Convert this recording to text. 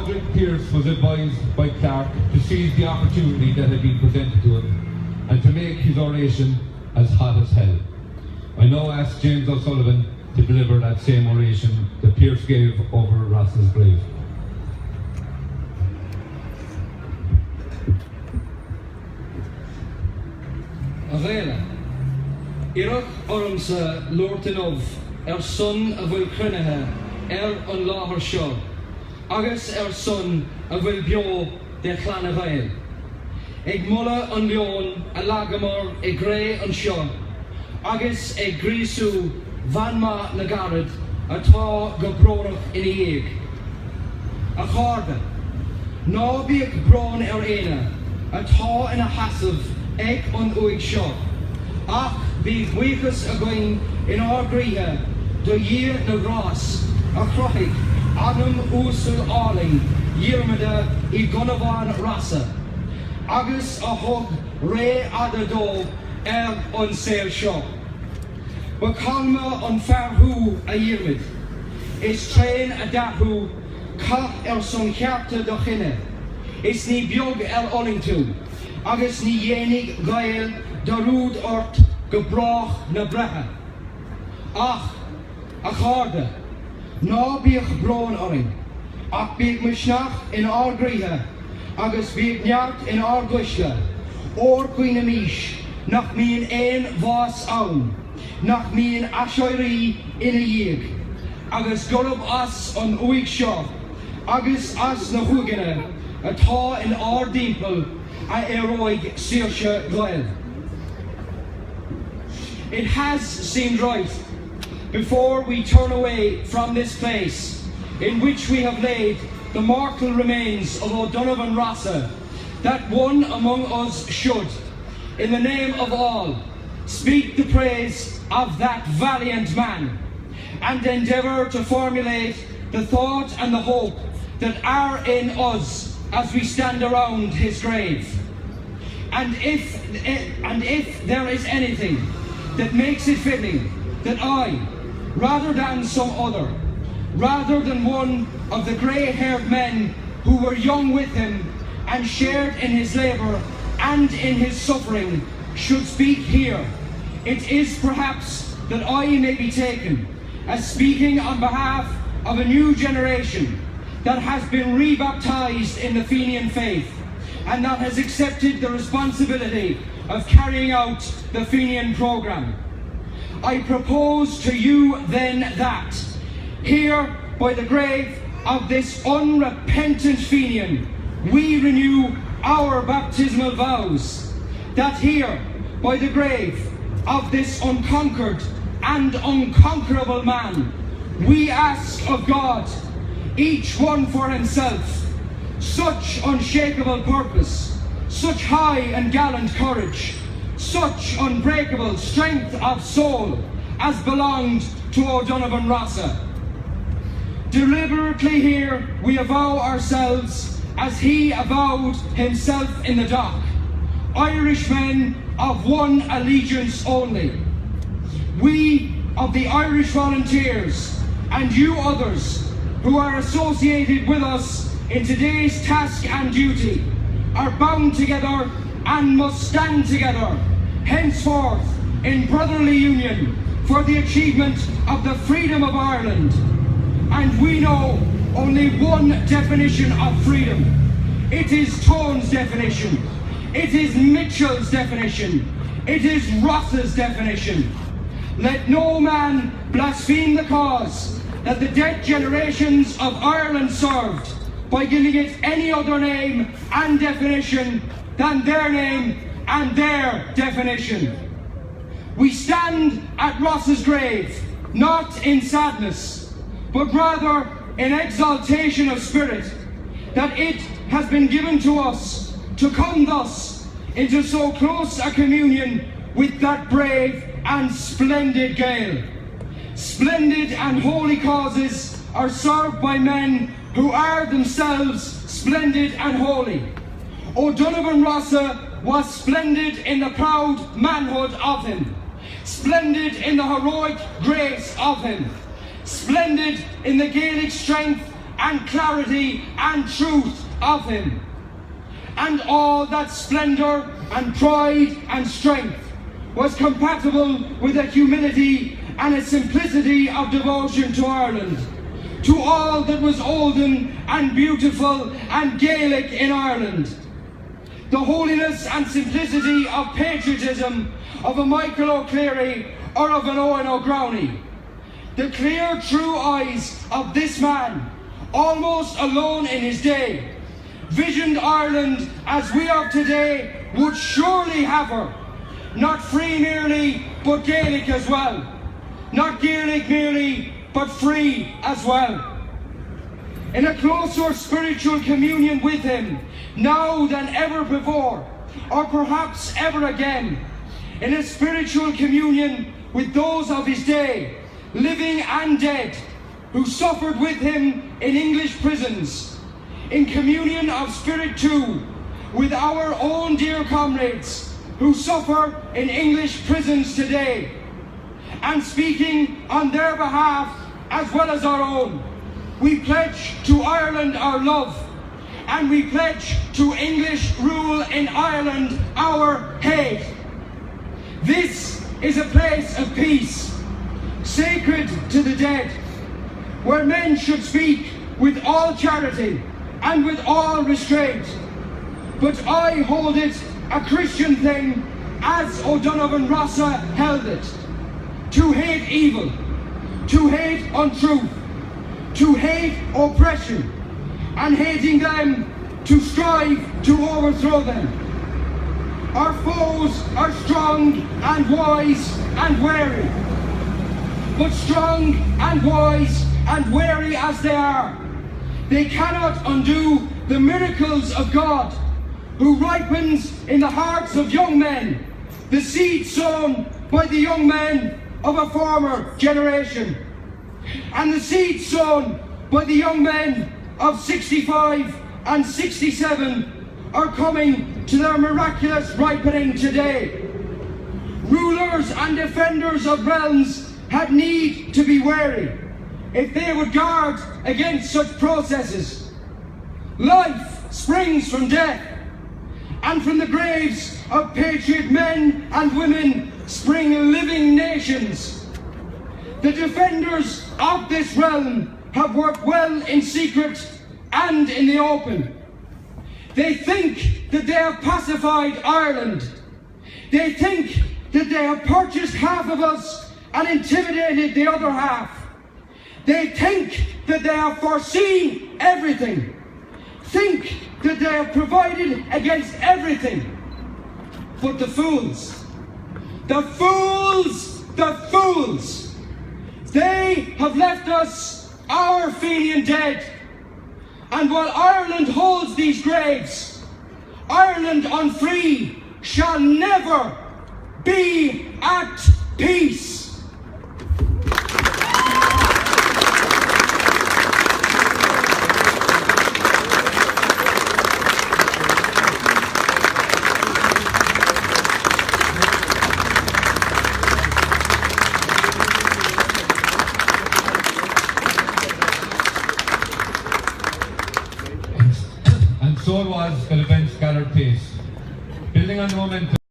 Padraig Pearse was advised by Clark to seize the opportunity that had been presented to him and to make his oration as hot as hell. I now ask James O'Sullivan to deliver that same oration that Pearse gave over Ross's grave. Avela, Iraq ormsa Lortinov, son of Will Crinaha, on Lahar Shaw, agus son of Will Bio de Clanavail. Eg Mulla on Leon, a Lagamor, a Grey on Shaw, agus a Grisu, Vanma Nagarad, a Ta Gobronach in Eeg. A Harda, no be a Bron Ena, a Ta in a Hassav, Eg on Uig Shaw. Ach, be weakest a going in our Griha, do year na Ross, a Croig, Adam Usul Arling, Yirmada, I Gonavan Rasa. Agus a hog, Ray Adado, on Sail Shaw. But Kalma on Farhu a Yirmid, is train a Dahu, Kach son Charta Dochine, is ni Biog Ollington, Agus ni Yenig Gael, Darud Ort, Gebrach na Breha. Ach, a Charda, no Biach Bron Oring, ach Biag Mishnach in our Griha, Agus Biag Nyart in our Gushla, or Queen Amish, nach mien ein Vas Aun. Nach mien Ashoiri in a Yig, agus Gorob as on Uig Shaw, agus as na Hugana, a Ta in our Dimple, a Eroig Sirsha Goel. It has seemed right, before we turn away from this place, in which we have laid the mortal remains of O'Donovan Rossa, that one among us should, in the name of all, speak the praise of that valiant man, and endeavour to formulate the thought and the hope that are in us as we stand around his grave. And if there is anything that makes it fitting that I, rather than some other, rather than one of the grey-haired men who were young with him and shared in his labour and in his suffering, should speak here, it is perhaps that I may be taken as speaking on behalf of a new generation that has been rebaptized in the Fenian faith and that has accepted the responsibility of carrying out the Fenian programme. I propose to you then that, here by the grave of this unrepentant Fenian, we renew our baptismal vows, that here by the grave of this unconquered and unconquerable man, we ask of God, each one for himself, such unshakable purpose, such high and gallant courage, such unbreakable strength of soul as belonged to O'Donovan Rossa. Deliberately here we avow ourselves as he avowed himself in the dock, Irishmen of one allegiance only. We of the Irish Volunteers and you others who are associated with us in today's task and duty are bound together and must stand together henceforth in brotherly union for the achievement of the freedom of Ireland. And we know only one definition of freedom. It is Tone's definition. It is Mitchell's definition. It is Ross's definition. Let no man blaspheme the cause that the dead generations of Ireland served by giving it any other name and definition than their name and their definition. We stand at Ross's grave, not in sadness, but rather in exaltation of spirit, that it has been given to us to come thus into so close a communion with that brave and splendid Gael. Splendid and holy causes are served by men who are themselves splendid and holy. O'Donovan Rossa was splendid in the proud manhood of him, splendid in the heroic grace of him, splendid in the Gaelic strength and clarity and truth of him. And all that splendour and pride and strength was compatible with a humility and a simplicity of devotion to Ireland, to all that was olden and beautiful and Gaelic in Ireland. The holiness and simplicity of patriotism of a Michael O'Clery or of an Owen O'Growney. The clear, true eyes of this man, almost alone in his day, visioned Ireland as we are today would surely have her, not free merely, but Gaelic as well. Not Gaelic merely, but free as well. In a closer spiritual communion with him, now than ever before, or perhaps ever again, in a spiritual communion with those of his day, living and dead, who suffered with him in English prisons, in communion of spirit too, with our own dear comrades who suffer in English prisons today, and speaking on their behalf as well as our own, we pledge to Ireland our love, and we pledge to English rule in Ireland our hate. This is a place of peace, sacred to the dead, where men should speak with all charity and with all restraint. But I hold it a Christian thing, as O'Donovan Rossa held it, to hate evil, to hate untruth, to hate oppression, and hating them, to strive to overthrow them. Our foes are strong and wise and wary, but strong and wise and wary as they are, they cannot undo the miracles of God, who ripens in the hearts of young men the seed sown by the young men of a former generation, and the seed sown by the young men of 65 and 67 are coming to their miraculous ripening today. Rulers and defenders of realms had need to be wary if they would guard against such processes. Life springs from death, and from the graves of patriot men and women spring living nations. The defenders of this realm have worked well in secret and in the open. They think that they have pacified Ireland. They think that they have purchased half of us and intimidated the other half. They think that they have foreseen everything. Think that they have provided against everything. But the fools, they have left us our Fenian dead. And while Ireland holds these graves, Ireland unfree shall never be at peace.